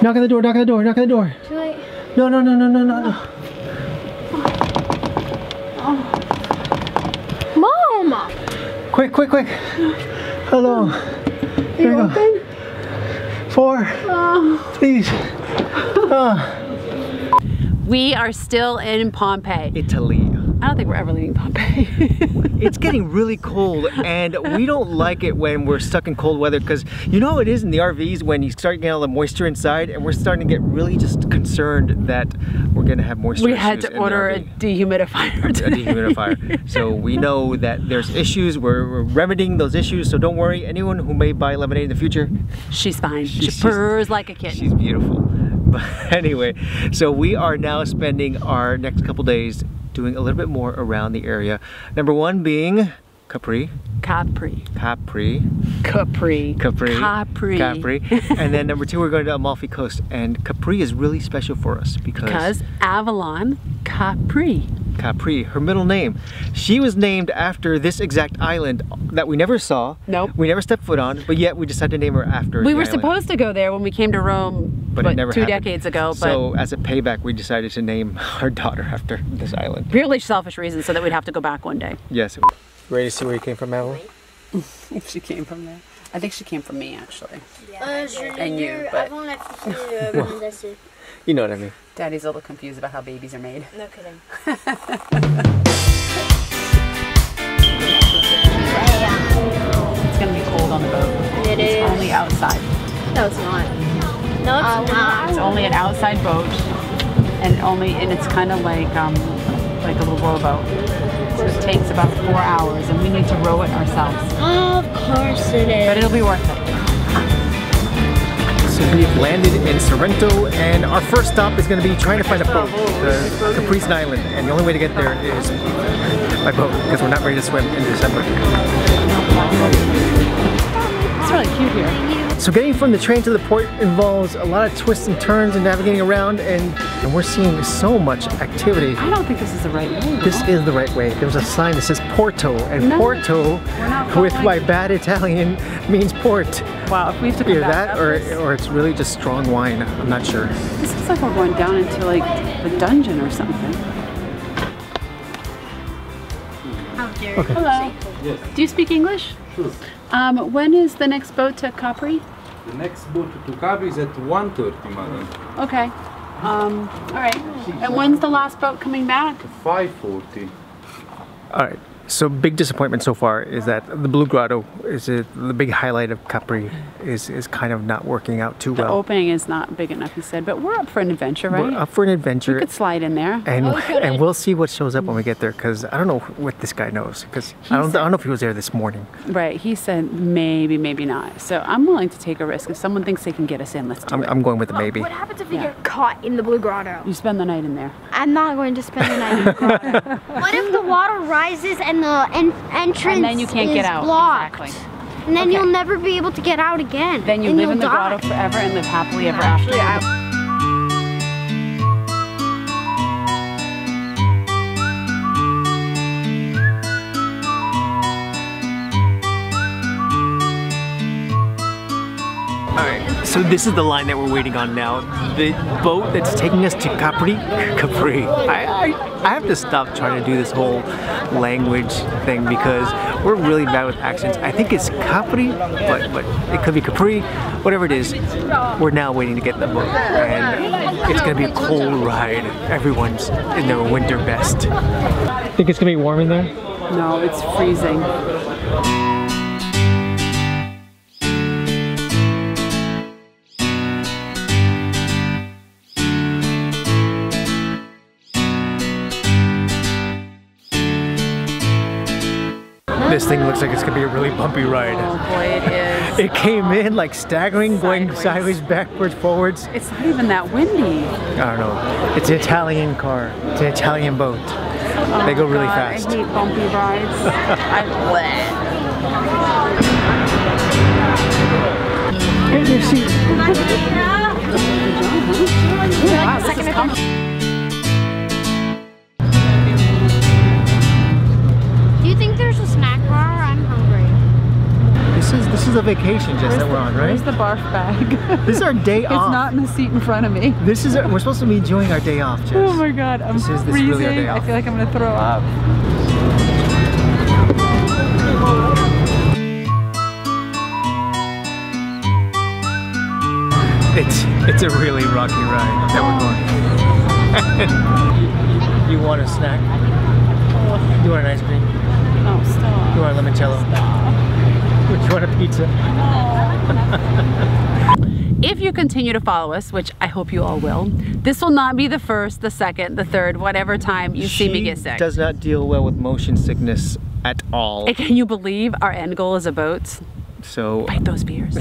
Knock on the door, knock on the door, knock on the door. Too late. No, no, no, no, no, no, no. Mom! Quick, quick, quick. Hello. Here we go. 4. Please. We are still in Pompeii. Italy. I don't think we're ever leaving Pompeii. It's getting really cold, and we don't like it when we're stuck in cold weather, because you know how it is in the RVs when you start getting all the moisture inside, and we're starting to get really just concerned that we're going to have moisture issues. We had to order a dehumidifier today. A dehumidifier. So we know that there's issues. We're remedying those issues, so don't worry. Anyone who may buy lemonade in the future, she's fine. She purrs like a kitten. She's beautiful. But anyway, so we are now spending our next couple days doing a little bit more around the area. Number 1 being Capri. Capri. Capri. Capri. Capri. Capri. Capri. And then number 2, we're going to Amalfi Coast. And Capri is really special for us because Avalon Capri. Capri, her middle name. She was named after this exact island that we never saw. Nope. We never stepped foot on, but yet we decided to name her after We were supposed to go there when we came to Rome, but it never 2 happened. decades ago. So as a payback, we decided to name our daughter after this island. Purely selfish reasons so that we'd have to go back one day. Yes. Ready to see where you came from, Avalon? If she came from there. I think she came from me, actually. Yeah. And you, but... You know what I mean. Daddy's a little confused about how babies are made. No kidding. It's gonna be cold on the boat. It is. It's only outside. No, it's not. No, it's not. It's only an outside boat, and it's kind of like a little rowboat. So it takes about 4 hours, and we need to row it ourselves. Of course it is. But it'll be worth it. So we've landed in Sorrento, and our first stop is going to be trying to find a boat, the Capri's Island, and the only way to get there is by boat because we're not ready to swim in December. It's really cute here. So getting from the train to the port involves a lot of twists and turns and navigating around, and we're seeing so much activity. I don't think this is the right way. This is the right way. There's a sign that says Porto, and Porto, with my bad Italian, means port. Wow, if we have to come back that, or it's really just strong wine. I'm not sure. This looks like we're going down into like the dungeon or something. Okay. Hello. Yes. Do you speak English? Sure. When is the next boat to Capri? The next boat to Capri is at 1:30, madam. Okay. All right. And when's the last boat coming back? 5:40. All right. So big disappointment so far is that the Blue Grotto is the big highlight of Capri is kind of not working out too The well. opening is not big enough, he said, but we're up for an adventure, right? We're up for an adventure. We could slide in there. And we'll see what shows up when we get there, because I don't know what this guy knows, because I don't know if he was there this morning. Right, he said maybe, maybe not. So I'm willing to take a risk. If someone thinks they can get us in, let's do it. I'm going with the maybe. What happens if we get caught in the Blue Grotto? You spend the night in there. I'm not going to spend the night in the grotto. What if the water rises and the entrance And then you can't get out. blocked? Exactly. And then you'll never be able to get out again. Then you and live in the you'll die. grotto forever and live happily ever after. Alright, so this is the line that we're waiting on now. The boat that's taking us to Capri. I have to stop trying to do this whole language thing because we're really bad with accents. I think it's Capri, but it could be Capri, whatever it is. We're now waiting to get the boat, and it's gonna be a cold ride. Everyone's in their winter best. Think it's gonna be warm in there? No, it's freezing. This thing looks like it's gonna be a really bumpy ride. Oh boy, it is. It came in like staggering, going sideways, backwards, forwards. It's not even that windy. I don't know. It's an Italian car. It's an Italian boat. They go really fast. I hate bumpy rides. Here's your seat. Wow, this is comfortable. Do you think there's a snack bar? I'm hungry. This is a vacation, Jess, that we're on, right? Where's the barf bag? This is our day off. It's not in the seat in front of me. This is we're supposed to be enjoying our day off, Jess. Oh my god, I'm This is freezing. really our day off. I feel like I'm gonna throw up. It's a really rocky ride that we're going. You want a snack? You want an ice cream? Oh, stop. You want a limoncello? Would you want a pizza? If you continue to follow us, which I hope you all will, this will not be the first, the second, the third, whatever time you see me get sick. She does not deal well with motion sickness at all. And can you believe our end goal is a boat? So Fight those beers.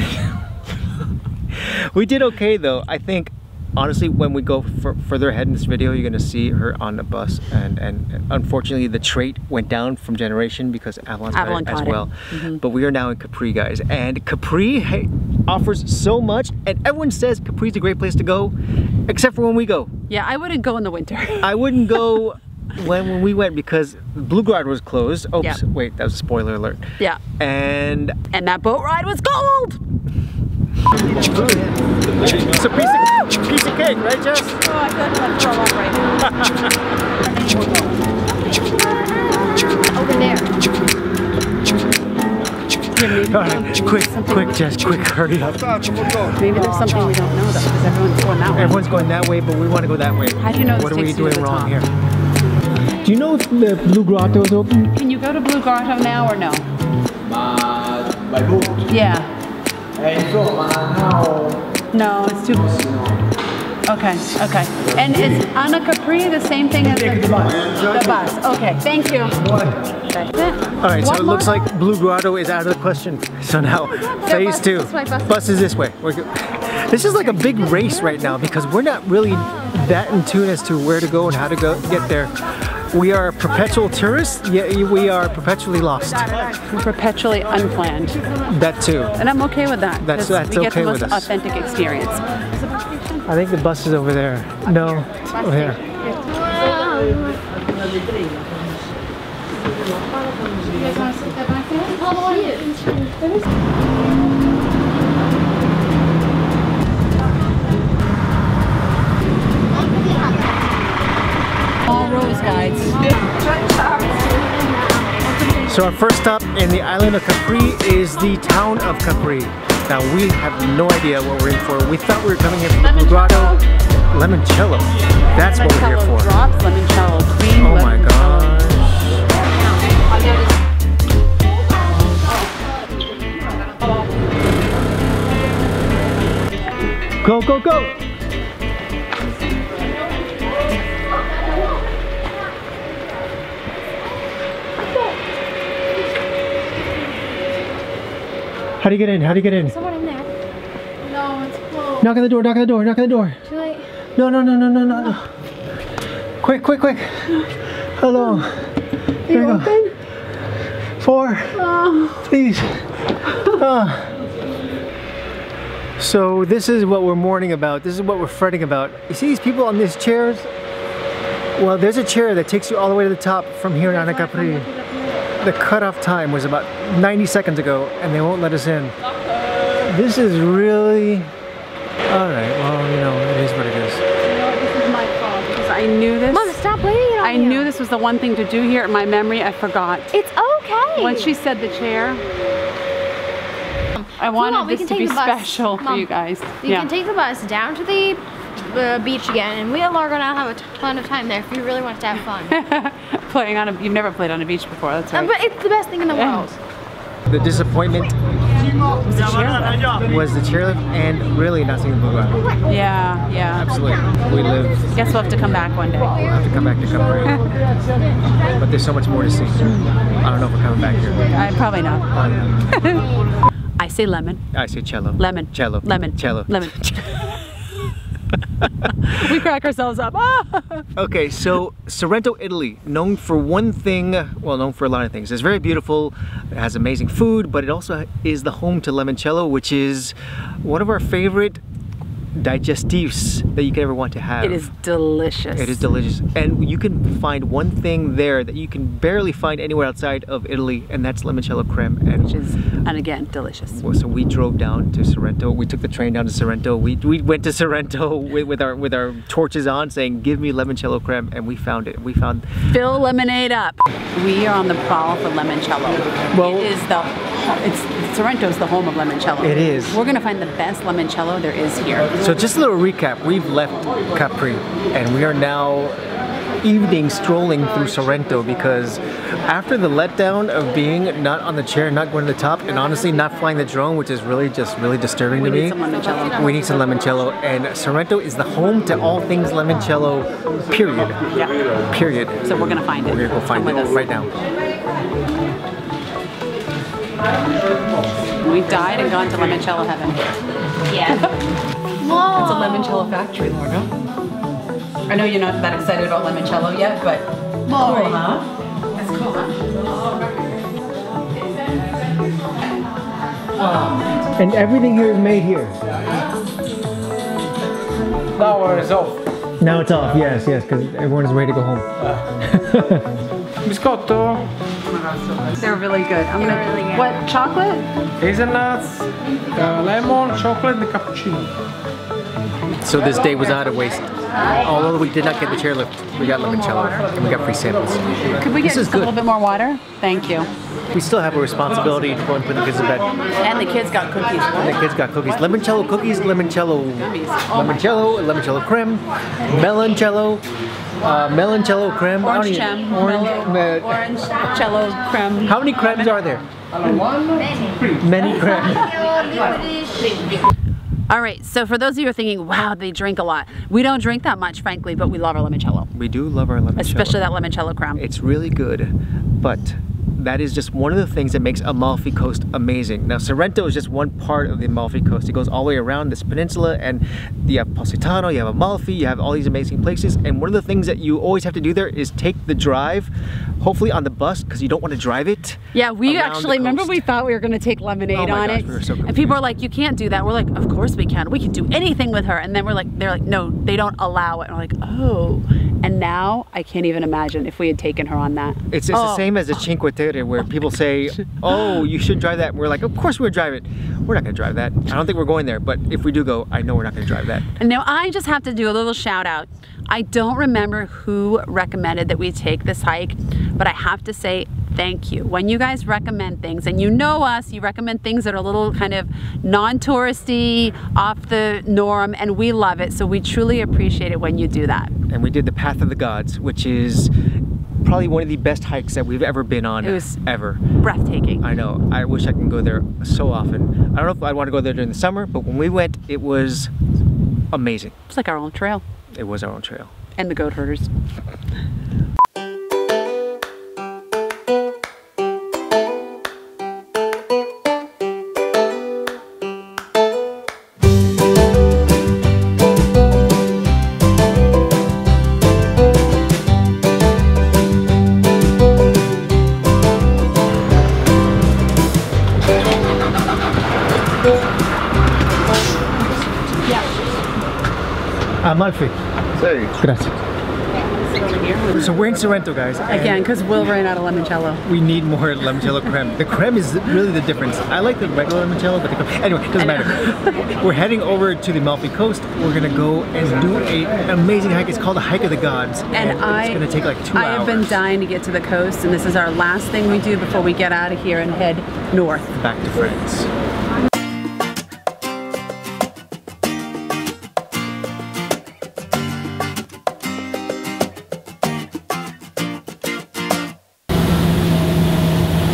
we did okay though. I think honestly when we go further ahead in this video, you're gonna see her on the bus, and unfortunately the trait went down from generation because Avalon caught it as well. But we are now in Capri, guys, and Capri offers so much, and everyone says Capri's a great place to go, except for when we go. Yeah, I wouldn't go in the winter. I wouldn't go when we went because Blue Grotto was closed. Oops, Yeah. wait, that was a spoiler alert. Yeah. And that boat ride was cold! it's a piece of cake, right, Jess? Oh, I feel like I'm gonna throw up right now. Over there. All right, quick, Jess, quick, hurry up. Maybe there's something we don't know though, because everyone's going that way. Everyone's going that way, but we want to go that way. How do you know this what are we takes you to doing the wrong top? here? Do you know if the Blue Grotto is open? Can you go to Blue Grotto now or no? By boat. Yeah. Insomma, no. No, it's too... Okay, okay. And is Anna Capri the same thing as the bus? Okay, thank you. That's it. All right, so it looks like Blue Grotto is out of the question. So now, phase two. Bus is this way. This is like a big race right now because we're not really that in tune as to where to go and how to get there. We are perpetual tourists, yet we are perpetually lost. We're perpetually unplanned. That too. And I'm okay with that. That's we get okay the most with us. authentic experience. I think the bus is over there. No, over here. All roads, guides. So our first stop in the island of Capri is the town of Capri. Now we have no idea what we're in for. We thought we were coming here for the Blue Grotto. Lemonchello. That's what we're here for. Drops, limoncello, cream. Oh my gosh. Go, go, go! How do you get in? How do you get in? Someone in there. No, it's closed. Knock on the door, knock on the door, knock on the door. Too late. No, no, no, no, no, no, no. Quick, quick, quick. Hello. Here we go. 4. Please. So this is what we're mourning about. This is what we're fretting about. You see these people on these chairs? Well, there's a chair that takes you all the way to the top from here in Anna Capri. The cutoff time was about 90 seconds ago, and they won't let us in. This is really... Alright, well, you know, it is what it is. You know, this is my fault because I knew this. Mom, stop waiting on I knew this was the one thing to do here. In my memory, I forgot. It's okay. When she said the chair, I wanted this to be special for you guys. You can take the bus down to the beach again, and we are going to have a ton of time there if you really want to have fun. Playing on a, you've never played on a beach before, that's right. But it's the best thing in the world. The disappointment was the chairlift and really not seeing the Blue Grotto. Yeah, yeah. Absolutely. We live... Guess we'll have to come back one day. We'll have to come back to Capri. But there's so much more to see. I don't know if we're coming back here. Probably not. Probably not. I say lemon. I say cello. Lemon. Cello. Lemon. Cello. Lemon. We crack ourselves up. Okay, so Sorrento, Italy, known for one thing, well, known for a lot of things. It's very beautiful, it has amazing food, but it also is the home to Lemonchello, which is one of our favorite digestives that you could ever want to have. It is delicious. It is delicious. And you can find one thing there that you can barely find anywhere outside of Italy, and that's limoncello creme. And Which is, and again, delicious. so we drove down to Sorrento. We took the train down to Sorrento. We went to Sorrento with our torches on, saying, "Give me limoncello creme," and we found it. We found. Fill lemonade up. We are on the prowl for limoncello. Well, it is Sorrento's the home of limoncello. It is. We're gonna find the best limoncello there is here. So just a little recap. We've left Capri, and we are now evening strolling through Sorrento, because after the letdown of being not on the chair, not going to the top, and honestly not flying the drone, which is really disturbing to me. We need some limoncello. We need some limoncello, and Sorrento is the home to all things limoncello, period. Yeah. Period. So we're gonna find it. We're gonna go find Come it with us. right now. We've died and gone to limoncello heaven. Yeah. It's a limoncello factory, Largo. I know you're not that excited about limoncello yet, but cool, huh? That's cool, huh? And everything here is made here. Now it's off. Now it's off, yes, because everyone is ready to go home. Biscotto, They're really good. I'm gonna. really good. What, chocolate? hazelnuts, lemon, chocolate, and cappuccino. So this day was not a waste. Although we did not get the chairlift, we got limoncello and we got free samples. Could we get This is just a little good. bit more water? Thank you. We still have a responsibility to go and put the kids to bed. And the kids got cookies. The kids got cookies. Limoncello cookies, limoncello, limoncello creme, meloncello, meloncello creme. Orange chem. Orange cello creme. How many cremes are there? Many cremes. All right, so for those of you who are thinking, wow, they drink a lot. We don't drink that much, frankly, but we love our limoncello. We do love our limoncello. Especially that limoncello creme. It's really good, but that is just one of the things that makes Amalfi Coast amazing. Now, Sorrento is just one part of the Amalfi Coast. It goes all the way around this peninsula, and you have Positano, you have Amalfi, you have all these amazing places. And one of the things that you always have to do there is take the drive, hopefully on the bus, because you don't want to drive it. Yeah, we around actually, the remember coast. we thought we were gonna take lemonade Oh my on gosh, it? we were so and confused. people are like, you can't do that. We're like, of course we can. We can do anything with her. And then they're like, no, they don't allow it. And we're like, oh. And now I can't even imagine if we had taken her on that. It's the same as the Cinque Terre, where people say, oh, you should drive that. And we're like, of course we're drive it. We're not gonna drive that. I don't think we're going there, but if we do go, I know we're not gonna drive that. And now I just have to do a little shout out. I don't remember who recommended that we take this hike, but I have to say thank you. When you guys recommend things, and you know us, you recommend things that are a little kind of non-touristy, off the norm, and we love it. So we truly appreciate it when you do that. And we did the Path of the Gods, which is probably one of the best hikes that we've ever been on. It was ever. breathtaking. I know. I wish I can go there so often. I don't know if I'd want to go there during the summer, but when we went, it was amazing. It's like our own trail. It was our own trail. And the goat herders. Amalfi. Sei. Grazie. So we're in Sorrento, guys. Again, because Will ran out of limoncello. We need more limoncello creme. The creme is really the difference. I like the regular limoncello, but the creme, anyway, it doesn't matter. We're heading over to the Amalfi Coast. We're gonna go and do an amazing hike. It's called the Hike of the Gods, And it's gonna take like 2 hours. I have been dying to get to the coast, and this is our last thing we do before we get out of here and head north. Back to France.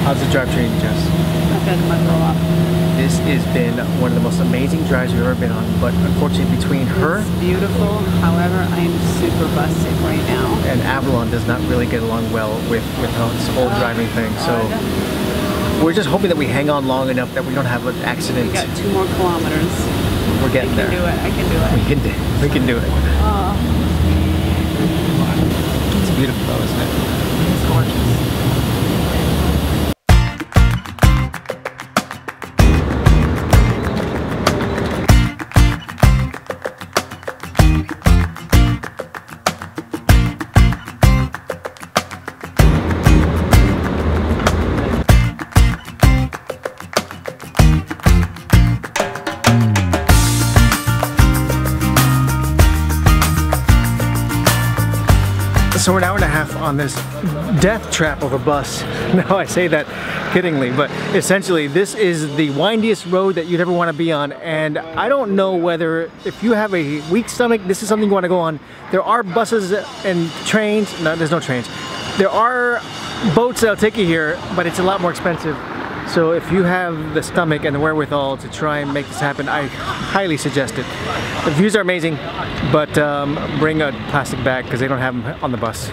How's the drive treating you, Jess? This has been one of the most amazing drives we've ever been on, but unfortunately between her It's beautiful. However, I'm super busted right now. and Avalon does not really get along well with this whole driving thing, so we're just hoping that we hang on long enough that we don't have an accident. We got 2 more kilometers. We're getting there. Do it. I can do it. We can do it. Oh, It's beautiful though, isn't it? it's gorgeous. So we're an hour and a half on this death trap of a bus. Now I say that kiddingly, but essentially this is the windiest road that you'd ever want to be on, and I don't know whether if you have a weak stomach, this is something you want to go on. There are buses and trains. No, there's no trains. There are boats that'll take you here, but it's a lot more expensive. So if you have the stomach and the wherewithal to try and make this happen, I highly suggest it. The views are amazing, but bring a plastic bag because they don't have them on the bus.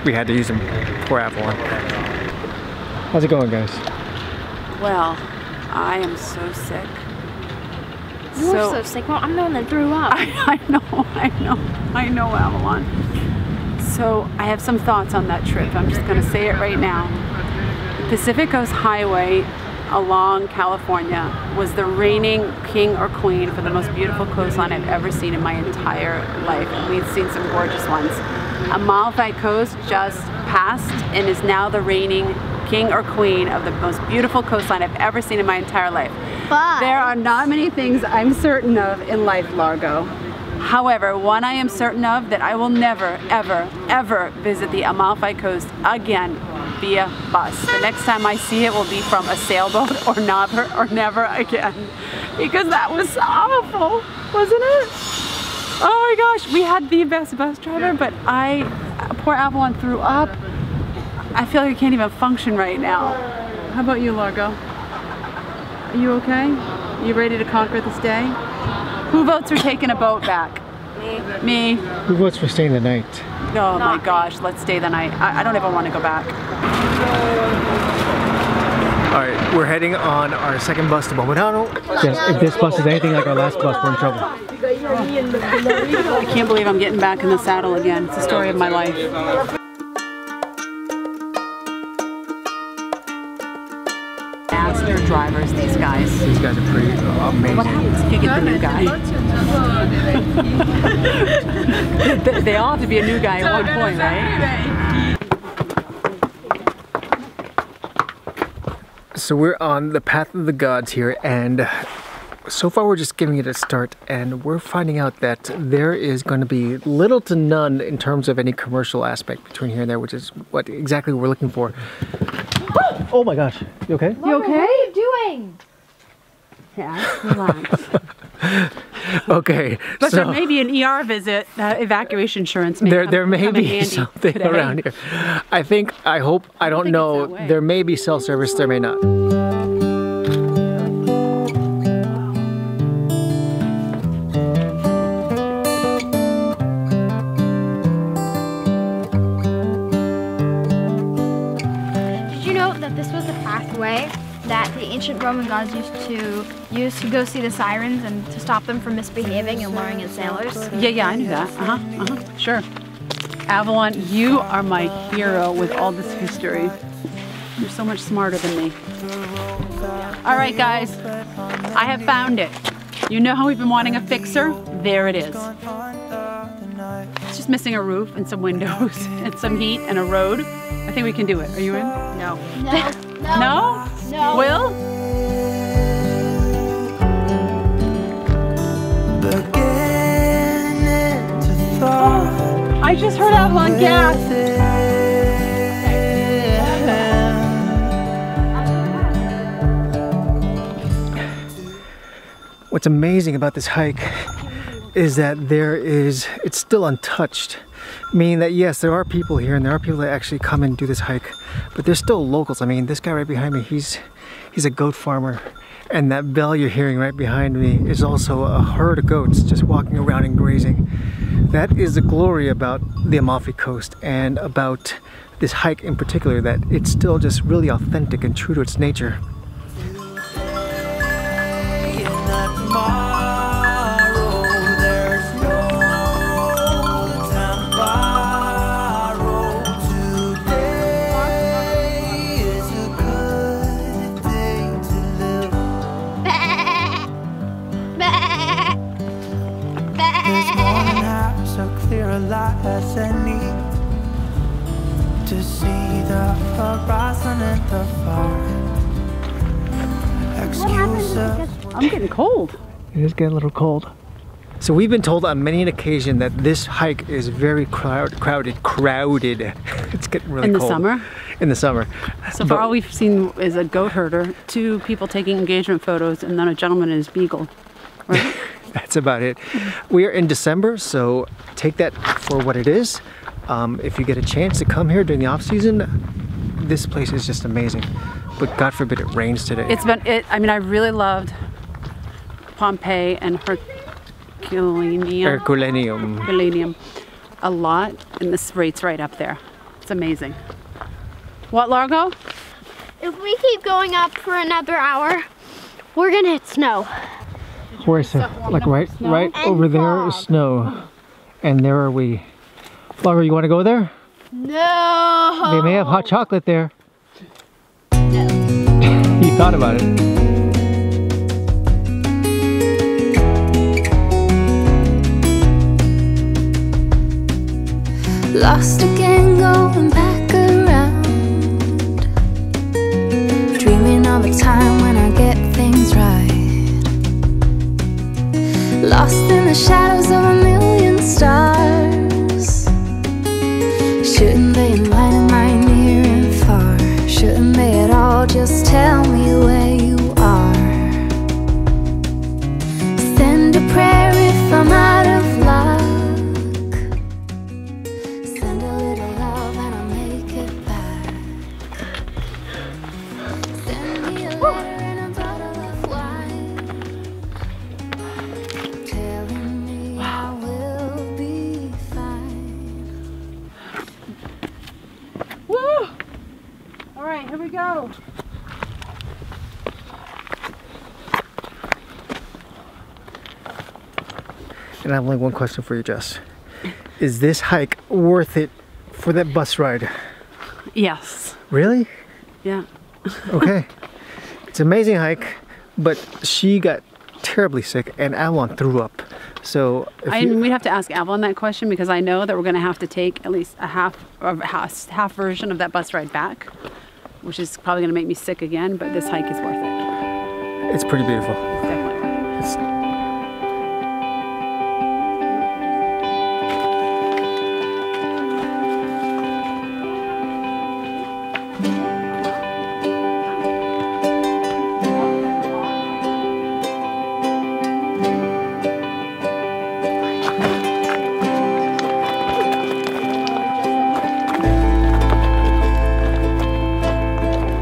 We had to use them for Avalon. How's it going, guys? Well, I am so sick. You were so sick. Well, I'm the one that threw up. I know, Avalon. So I have some thoughts on that trip. I'm just going to say it right now. Pacific Coast Highway along California was the reigning king or queen for the most beautiful coastline I've ever seen in my entire life. We've seen some gorgeous ones. Amalfi Coast just passed and is now the reigning king or queen of the most beautiful coastline I've ever seen in my entire life. But there are not many things I'm certain of in life, Largo. However, one I am certain of, that I will never, ever, ever visit the Amalfi Coast again via bus. The next time I see it will be from a sailboat or never again. Because that was awful, wasn't it? Oh my gosh, we had the best bus driver, but poor Avalon threw up. I feel like I can't even function right now. How about you, Largo? Are you okay? You ready to conquer this day? Who votes for taking a boat back? Me. Who votes for staying the night? Oh my gosh, let's stay the night. I don't ever want to go back. Alright, we're heading on our second bus to Motorhome. Yes, if this bus is anything like our last bus, we're in trouble. I can't believe I'm getting back in the saddle again. It's the story of my life. Master drivers, these guys. These guys are pretty amazing. What happens if you get the new guy? They all have to be a new guy at one point, right? So we're on the path of the gods here, and so far we're just giving it a start, and we're finding out that there is going to be little to none in terms of any commercial aspect between here and there, which is what exactly we're looking for. Oh my gosh, you okay? You okay? What are you doing? Yeah, relax. Okay, But so there may be an ER visit, evacuation insurance may there may come in be handy something today. around here. I think, I hope, I don't know. it's that way. There may be cell service, there may not. Did you know that this was the pathway that the ancient Roman gods used to use to go see the sirens and to stop them from misbehaving and luring in sailors? Yeah, I knew that. Sure. Avalon, you are my hero with all this history. You're so much smarter than me. All right, guys, I have found it. You know how we've been wanting a fixer? There it is. It's just missing a roof and some windows and some heat and a road. I think we can do it. Are you in? No. No. No? No. Will? Oh, I just heard Avalon gas. What's amazing about this hike is that it's still untouched. Meaning that yes, there are people here and there are people that actually come and do this hike, but they're still locals. I mean, this guy right behind me, he's a goat farmer, and that bell you're hearing right behind me is also a herd of goats just walking around and grazing. That is the glory about the Amalfi Coast and about this hike in particular, that it's still just really authentic and true to its nature. As I need to see the horizon and the far. Excuses. I'm getting cold. It is getting a little cold. So we've been told on many an occasion that this hike is very crowded. It's getting really cold. In the summer? In the summer. So far all we've seen is a goat herder, 2 people taking engagement photos, and then a gentleman and his beagle. Right? That's about it. We are in December, so take that for what it is. If you get a chance to come here during the off season, this place is just amazing. But God forbid it rains today. I mean, I really loved Pompeii and Herculaneum a lot, and this rate's right up there. It's amazing. What, Largo? If we keep going up for another hour, we're gonna hit snow. Where's it? Like right over there is snow. And there are we. Largo, you want to go there? No! They may have hot chocolate there. No. You thought about it. Lost again, going back around, dreaming of a time when I get things right. Lost in the shadows of a million stars. Shouldn't they enlighten my near and far? Shouldn't they at all just tell me where you are? Send a prayer if I'm out of luck. Send a little love and I'll make it back. Send me a letter and a bottle of wine, telling me I will be fine. Woo! All right, here we go. And I have only one question for you, Jess. Is this hike worth it for that bus ride? Yes. Really? Yeah. Okay. It's an amazing hike, but she got terribly sick and Avalon threw up. So we'd have to ask Avalon that question, because I know that we're going to have to take at least a half version of that bus ride back, which is probably going to make me sick again, but this hike is worth it. it's pretty beautiful. Definitely.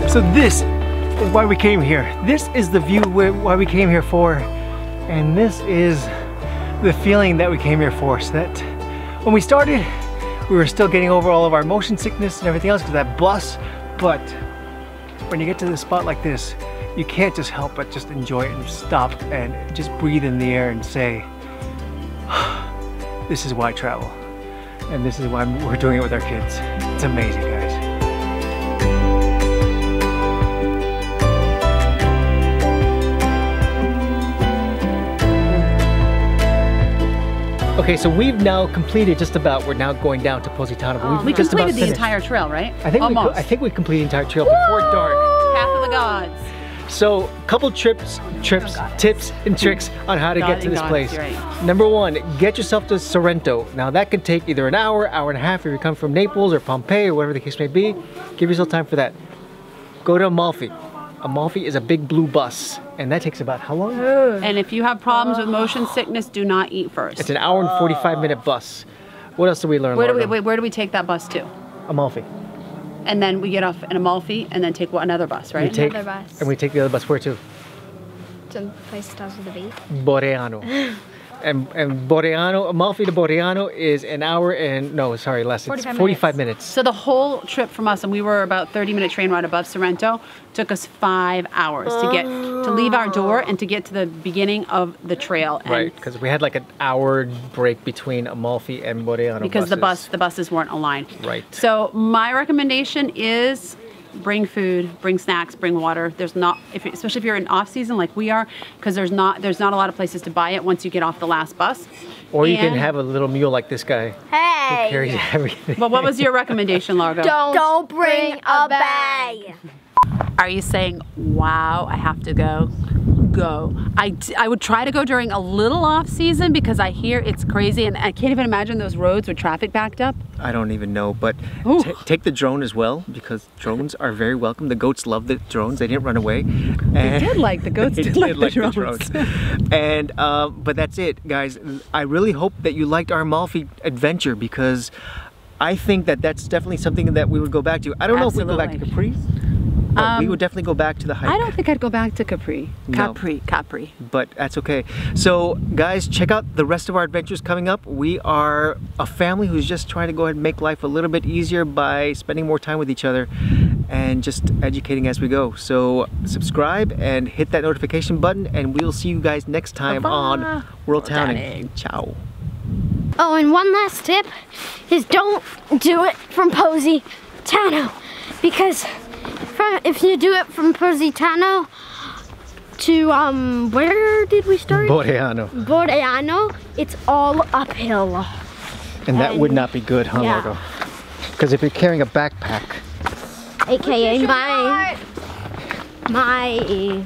So this is why we came here. This is the view why we came here for. And this is the feeling that we came here for. So that when we started, we were still getting over all of our motion sickness and everything else because of that bus. But when you get to this spot like this, you can't just help but just enjoy it and stop and just breathe in the air and say, this is why I travel. And this is why we're doing it with our kids. It's amazing, guys. Okay, so we've now completed just about, we're now going down to Positano, but We just about completed the finished. entire trail, right? I think we completed the entire trail before dark. Path of the Gods. So, couple tips and tricks on how to get to this place. Right. Number one, get yourself to Sorrento. Now that can take either an hour, hour and a half if you come from Naples or Pompeii or whatever the case may be. Give yourself time for that. Go to Amalfi. Amalfi is a big blue bus, and that takes about how long? And if you have problems with motion sickness, do not eat first. It's an hour and 45-minute bus. What else did we learn? Where do we take that bus to? Amalfi. And then we get off in Amalfi and then take another bus, right? Another bus. And we take the other bus where to? To the place that starts with a B. Boreano. and Boreano, Amalfi to Boreano is an hour and, no, sorry, less. It's 45 minutes. So the whole trip from us, and we were about 30-minute train ride above Sorrento, took us 5 hours to leave our door and to get to the beginning of the trail. And right, because we had like an hour break between Amalfi and Boreano because buses. the buses weren't aligned. Right. So my recommendation is bring food, bring snacks, bring water. There's not, especially if you're in off season like we are, because there's not a lot of places to buy it once you get off the last bus. Or you can have a little mule like this guy. Hey! Who carries everything. Well, what was your recommendation, Largo? Don't bring a bag. Are you saying, wow, I have to go? go. I would try to go during a little off season because I hear it's crazy and I can't even imagine those roads with traffic backed up. I don't even know, but take the drone as well because drones are very welcome. The goats love the drones. They didn't run away. They did like the goats. They did like the drones. And but that's it, guys. I really hope that you liked our Amalfi adventure because I think that that's definitely something that we would go back to. I don't know if we'd go back to Capri, but we would definitely go back to the hike. I don't think I'd go back to Capri. No. Capri. But that's okay. So guys, check out the rest of our adventures coming up. We are a family who's just trying to go ahead and make life a little bit easier by spending more time with each other and just educating as we go. So subscribe and hit that notification button and we'll see you guys next time on WorldTowning. Ciao. Oh, and one last tip is don't do it from Positano because if you do it from Positano to where did we start? Bordeano, it's all uphill. And that would not be good, huh, Margo? Because if you're carrying a backpack, AKA my